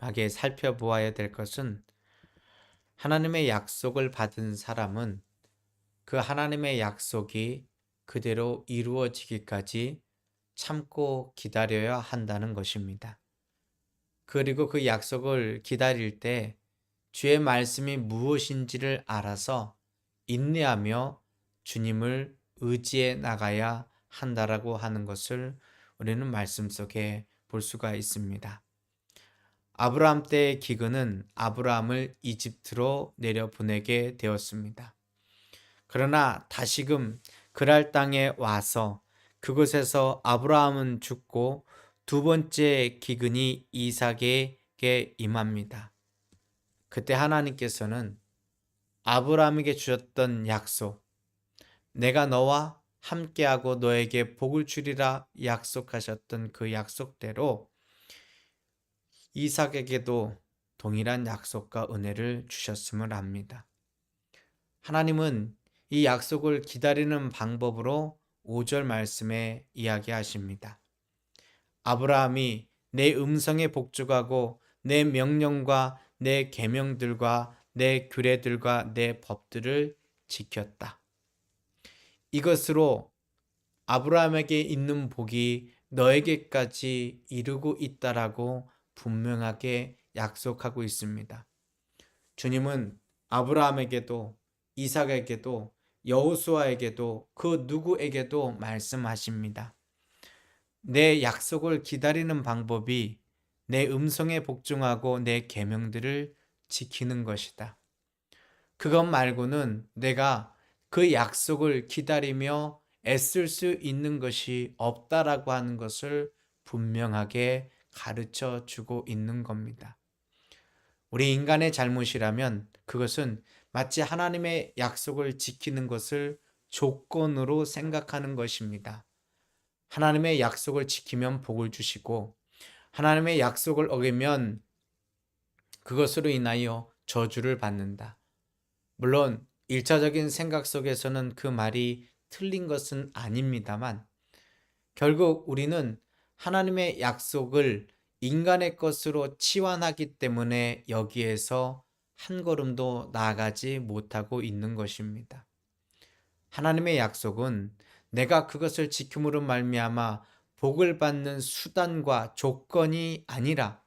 중요하게 살펴보아야 될 것은 하나님의 약속을 받은 사람은 그 하나님의 약속이 그대로 이루어지기까지 참고 기다려야 한다는 것입니다. 그리고 그 약속을 기다릴 때 주의 말씀이 무엇인지를 알아서 인내하며 주님을 의지해 나가야 한다라고 하는 것을 우리는 말씀 속에 볼 수가 있습니다. 아브라함 때의 기근은 아브라함을 이집트로 내려보내게 되었습니다. 그러나 다시금 그랄 땅에 와서 그곳에서 아브라함은 죽고 두 번째 기근이 이삭에게 임합니다. 그때 하나님께서는 아브라함에게 주셨던 약속, 내가 너와 함께하고 너에게 복을 주리라 약속하셨던 그 약속대로 이삭에게도 동일한 약속과 은혜를 주셨음을 압니다. 하나님은 이 약속을 기다리는 방법으로 5절 말씀에 이야기하십니다. 아브라함이 내 음성에 복종하고 내 명령과 내 계명들과 내 규례들과 내 법들을 지켰다. 이것으로 아브라함에게 있는 복이 너에게까지 이르고 있다라고 분명하게 약속하고 있습니다. 주님은 아브라함에게도 이삭에게도 여호수아에게도 그 누구에게도 말씀하십니다. 내 약속을 기다리는 방법이 내 음성에 복종하고 내 계명들을 지키는 것이다. 그것 말고는 내가 그 약속을 기다리며 애쓸 수 있는 것이 없다라고 하는 것을 분명하게 가르쳐 주고 있는 겁니다. 우리 인간의 잘못이라면 그것은 마치 하나님의 약속을 지키는 것을 조건으로 생각하는 것입니다. 하나님의 약속을 지키면 복을 주시고 하나님의 약속을 어기면 그것으로 인하여 저주를 받는다. 물론 1차적인 생각 속에서는 그 말이 틀린 것은 아닙니다만 결국 우리는 하나님의 약속을 인간의 것으로 치환하기 때문에 여기에서 한 걸음도 나아가지 못하고 있는 것입니다. 하나님의 약속은 내가 그것을 지킴으로 말미암아 복을 받는 수단과 조건이 아니라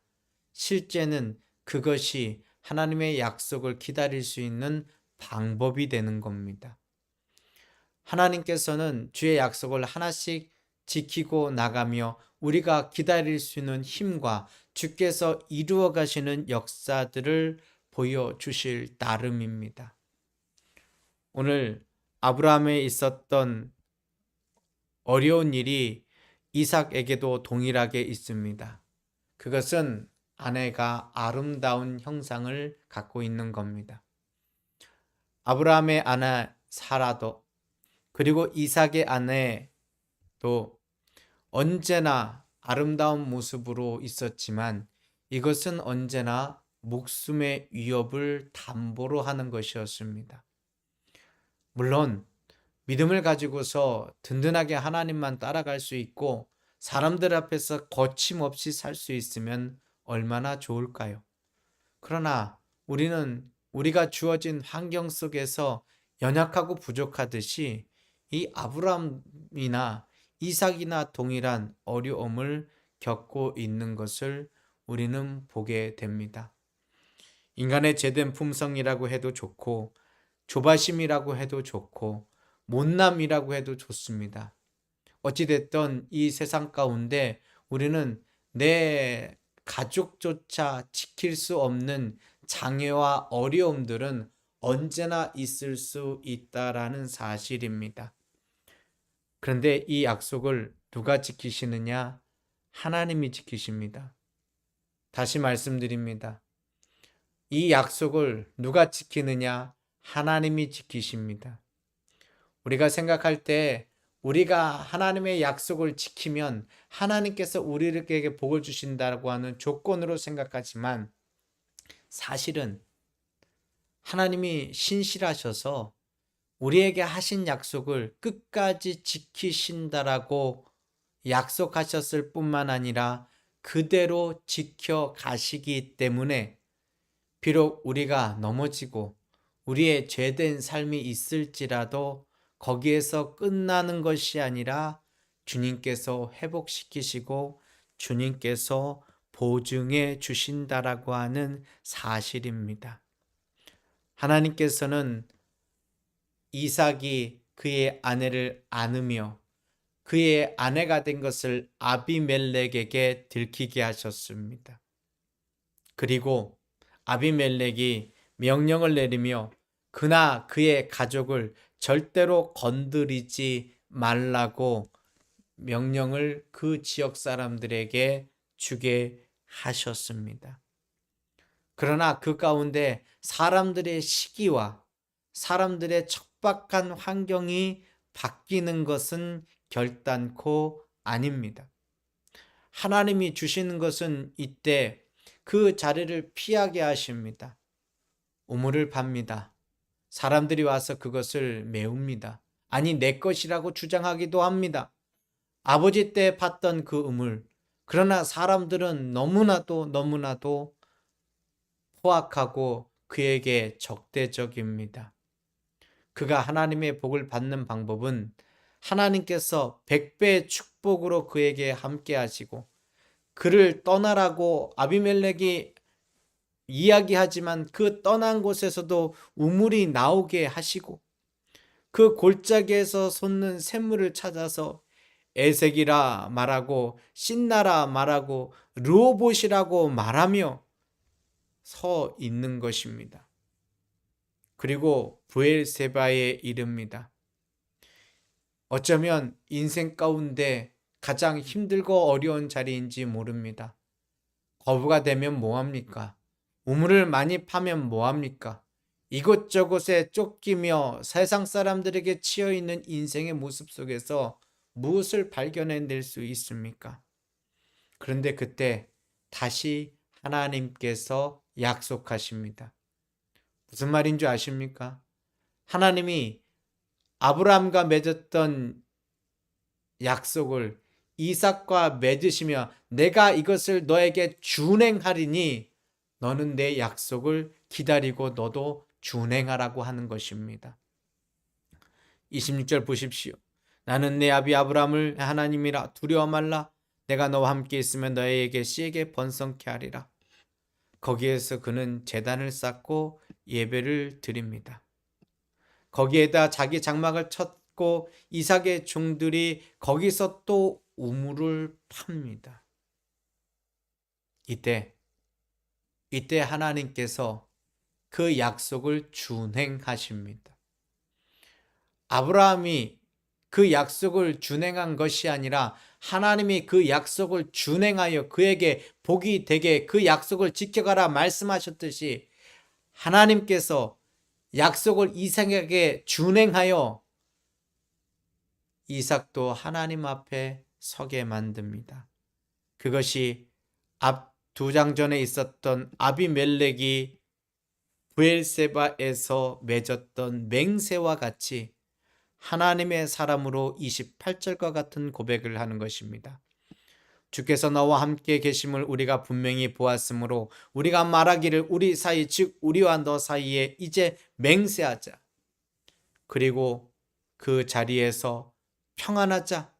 실제는 그것이 하나님의 약속을 기다릴 수 있는 방법이 되는 겁니다. 하나님께서는 주의 약속을 하나씩 지키고 나가며 우리가 기다릴 수 있는 힘과 주께서 이루어 가시는 역사들을 보여주실 따름입니다. 오늘 아브라함에 있었던 어려운 일이 이삭에게도 동일하게 있습니다. 그것은 아내가 아름다운 형상을 갖고 있는 겁니다. 아브라함의 아내 사라도 그리고 이삭의 아내도 언제나 아름다운 모습으로 있었지만 이것은 언제나 목숨의 위협을 담보로 하는 것이었습니다. 물론 믿음을 가지고서 든든하게 하나님만 따라갈 수 있고 사람들 앞에서 거침없이 살 수 있으면 얼마나 좋을까요? 그러나 우리는 우리가 주어진 환경 속에서 연약하고 부족하듯이 이 아브라함이나 이삭이나 동일한 어려움을 겪고 있는 것을 우리는 보게 됩니다. 인간의 제된 품성이라고 해도 좋고 조바심이라고 해도 좋고 못남이라고 해도 좋습니다. 어찌됐든 이 세상 가운데 우리는 내 가족조차 지킬 수 없는 장애와 어려움들은 언제나 있을 수 있다라는 사실입니다. 그런데 이 약속을 누가 지키시느냐? 하나님이 지키십니다. 다시 말씀드립니다. 이 약속을 누가 지키느냐? 하나님이 지키십니다. 우리가 생각할 때 우리가 하나님의 약속을 지키면 하나님께서 우리에게 복을 주신다고 하는 조건으로 생각하지만 사실은 하나님이 신실하셔서 우리에게 하신 약속을 끝까지 지키신다라고 약속하셨을 뿐만 아니라 그대로 지켜 가시기 때문에 비록 우리가 넘어지고 우리의 죄된 삶이 있을지라도 거기에서 끝나는 것이 아니라 주님께서 회복시키시고 주님께서 보증해 주신다라고 하는 사실입니다. 하나님께서는 이삭이 그의 아내를 안으며 그의 아내가 된 것을 아비멜렉에게 들키게 하셨습니다. 그리고 아비멜렉이 명령을 내리며 그나 그의 가족을 절대로 건드리지 말라고 명령을 그 지역 사람들에게 주게 하셨습니다. 그러나 그 가운데 사람들의 시기와 사람들의 척박한 환경이 바뀌는 것은 결단코 아닙니다. 하나님이 주시는 것은 이때 그 자리를 피하게 하십니다. 우물을 팝니다. 사람들이 와서 그것을 메웁니다. 아니, 내 것이라고 주장하기도 합니다. 아버지 때 팠던 그 우물. 그러나 사람들은 너무나도 포악하고 그에게 적대적입니다. 그가 하나님의 복을 받는 방법은 하나님께서 100배의 축복으로 그에게 함께 하시고 그를 떠나라고 아비멜렉이 이야기하지만 그 떠난 곳에서도 우물이 나오게 하시고 그 골짜기에서 솟는 샘물을 찾아서 에색이라 말하고 신나라 말하고 르호봇이라고 말하며 서 있는 것입니다. 그리고 브엘세바에 이릅니다. 어쩌면 인생 가운데 가장 힘들고 어려운 자리인지 모릅니다. 거부가 되면 뭐합니까? 우물을 많이 파면 뭐합니까? 이곳저곳에 쫓기며 세상 사람들에게 치여있는 인생의 모습 속에서 무엇을 발견해낼 수 있습니까? 그런데 그때 다시 하나님께서 약속하십니다. 무슨 말인 줄 아십니까? 하나님이 아브라함과 맺었던 약속을 이삭과 맺으시며 내가 이것을 너에게 준행하리니 너는 내 약속을 기다리고 너도 준행하라고 하는 것입니다. 26절 보십시오. 나는 내 아비 아브라함을 하나님이라 두려워 말라. 내가 너와 함께 있으면 너에게 씨에게 번성케 하리라. 거기에서 그는 제단을 쌓고 예배를 드립니다. 거기에다 자기 장막을 쳤고 이삭의 종들이 거기서 또 우물을 팝니다. 이때 하나님께서 그 약속을 준행하십니다. 아브라함이 그 약속을 준행한 것이 아니라 하나님이 그 약속을 준행하여 그에게 복이 되게 그 약속을 지켜가라 말씀하셨듯이 하나님께서 약속을 이삭에게 준행하여 이삭도 하나님 앞에 서게 만듭니다. 그것이 앞 2장 전에 있었던 아비멜렉이 브엘세바에서 맺었던 맹세와 같이 하나님의 사람으로 28절과 같은 고백을 하는 것입니다. 주께서 나와 함께 계심을 우리가 분명히 보았으므로 우리가 말하기를 우리 사이 즉 우리와 너 사이에 이제 맹세하자. 그리고 그 자리에서 평안하자.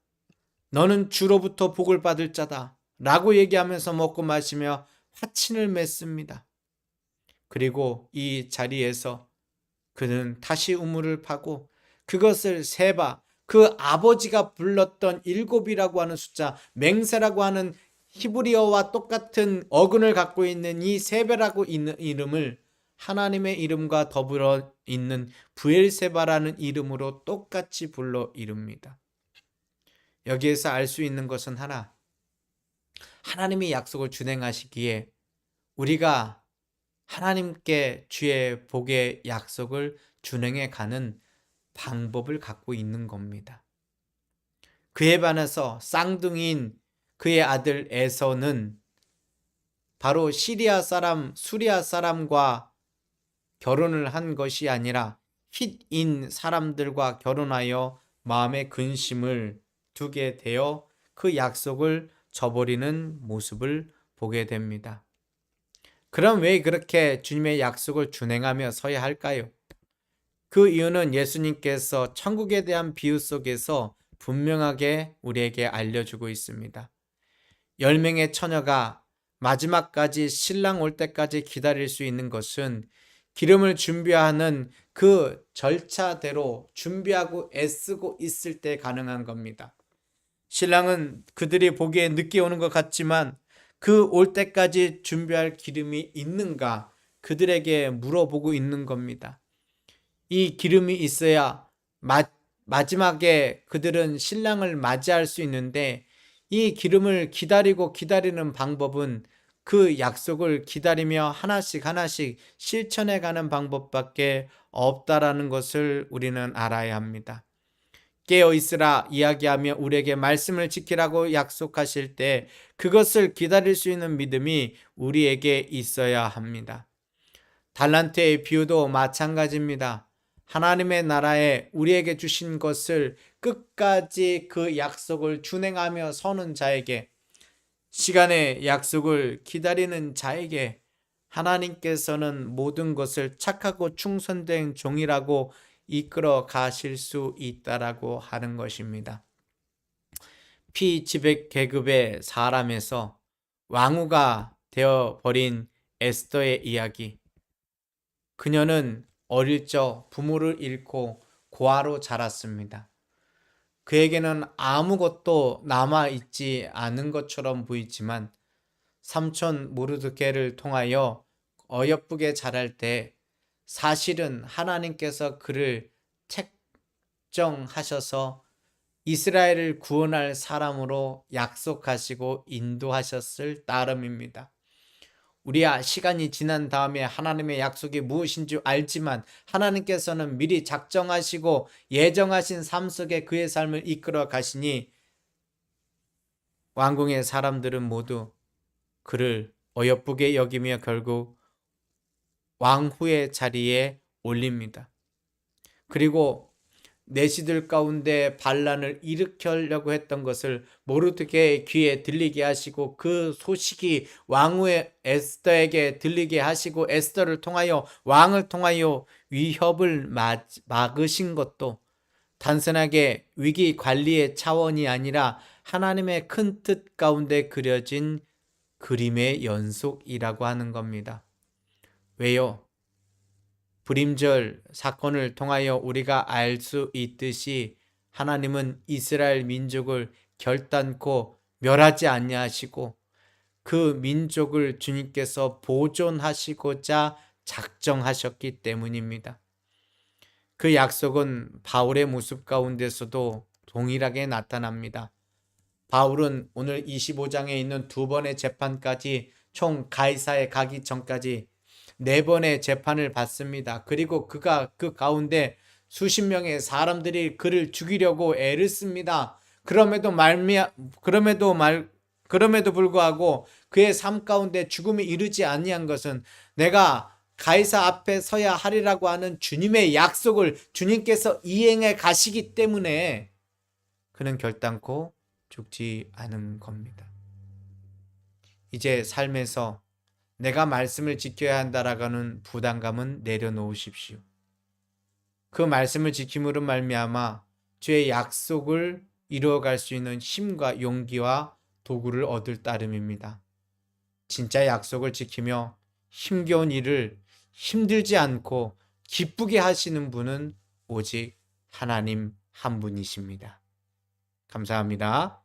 너는 주로부터 복을 받을 자다 라고 얘기하면서 먹고 마시며 화친을 맺습니다. 그리고 이 자리에서 그는 다시 우물을 파고 그것을 세바, 그 아버지가 불렀던 7이라고 하는 숫자, 맹세라고 하는 히브리어와 똑같은 어근을 갖고 있는 이 세배라고 있는 이름을 하나님의 이름과 더불어 있는 브엘세바라는 이름으로 똑같이 불러 이릅니다. 여기에서 알 수 있는 것은 하나, 하나님이 약속을 준행하시기에 우리가 하나님께 주의 복의 약속을 준행해 가는 방법을 갖고 있는 겁니다. 그에 반해서 쌍둥이인 그의 아들 에서는 바로 시리아 사람, 수리아 사람과 결혼을 한 것이 아니라 힛인 사람들과 결혼하여 마음의 근심을 두게 되어 그 약속을 저버리는 모습을 보게 됩니다. 그럼 왜 그렇게 주님의 약속을 준행하며 서야 할까요? 그 이유는 예수님께서 천국에 대한 비유 속에서 분명하게 우리에게 알려주고 있습니다. 10명의 처녀가 마지막까지 신랑 올 때까지 기다릴 수 있는 것은 기름을 준비하는 그 절차대로 준비하고 애쓰고 있을 때 가능한 겁니다. 신랑은 그들이 보기에 늦게 오는 것 같지만 그 올 때까지 준비할 기름이 있는가 그들에게 물어보고 있는 겁니다. 이 기름이 있어야 마지막에 그들은 신랑을 맞이할 수 있는데 이 기름을 기다리는 방법은 그 약속을 기다리며 하나씩 하나씩 실천해 가는 방법밖에 없다라는 것을 우리는 알아야 합니다. 깨어 있으라 이야기하며 우리에게 말씀을 지키라고 약속하실 때 그것을 기다릴 수 있는 믿음이 우리에게 있어야 합니다. 달란트의 비유도 마찬가지입니다. 하나님의 나라에 우리에게 주신 것을 끝까지 그 약속을 준행하며 서는 자에게, 시간의 약속을 기다리는 자에게 하나님께서는 모든 것을 착하고 충성된 종이라고 이끌어 가실 수 있다라고 하는 것입니다. 피지백 계급의 사람에서 왕후가 되어버린 에스더의 이야기. 그녀는 어릴 적 부모를 잃고 고아로 자랐습니다. 그에게는 아무것도 남아있지 않은 것처럼 보이지만 삼촌 모르드게를 통하여 어여쁘게 자랄 때 사실은 하나님께서 그를 책정하셔서 이스라엘을 구원할 사람으로 약속하시고 인도하셨을 따름입니다. 우리야 시간이 지난 다음에 하나님의 약속이 무엇인 줄 알지만 하나님께서는 미리 작정하시고 예정하신 삶 속에 그의 삶을 이끌어 가시니 왕궁의 사람들은 모두 그를 어여쁘게 여기며 결국 왕후의 자리에 올립니다. 그리고 내시들 가운데 반란을 일으키려고 했던 것을 모르드게의 귀에 들리게 하시고 그 소식이 왕후의 에스더에게 들리게 하시고 에스더를 통하여 왕을 통하여 위협을 막으신 것도 단순하게 위기 관리의 차원이 아니라 하나님의 큰 뜻 가운데 그려진 그림의 연속이라고 하는 겁니다. 왜요? 불임절 사건을 통하여 우리가 알 수 있듯이 하나님은 이스라엘 민족을 결단코 멸하지 아니하시고 그 민족을 주님께서 보존하시고자 작정하셨기 때문입니다. 그 약속은 바울의 모습 가운데서도 동일하게 나타납니다. 바울은 오늘 25장에 있는 두 번의 재판까지 총 가이사에 가기 전까지 4번의 재판을 받습니다. 그리고 그가 그 가운데 수십 명의 사람들이 그를 죽이려고 애를 씁니다. 그럼에도 불구하고 그의 삶 가운데 죽음이 이르지 아니한 것은 내가 가이사 앞에 서야 하리라고 하는 주님의 약속을 주님께서 이행해 가시기 때문에 그는 결단코 죽지 않은 겁니다. 이제 삶에서 내가 말씀을 지켜야 한다라는 부담감은 내려놓으십시오. 그 말씀을 지킴으로 말미암아 주의 약속을 이루어갈 수 있는 힘과 용기와 도구를 얻을 따름입니다. 진짜 약속을 지키며 힘겨운 일을 힘들지 않고 기쁘게 하시는 분은 오직 하나님 한 분이십니다. 감사합니다.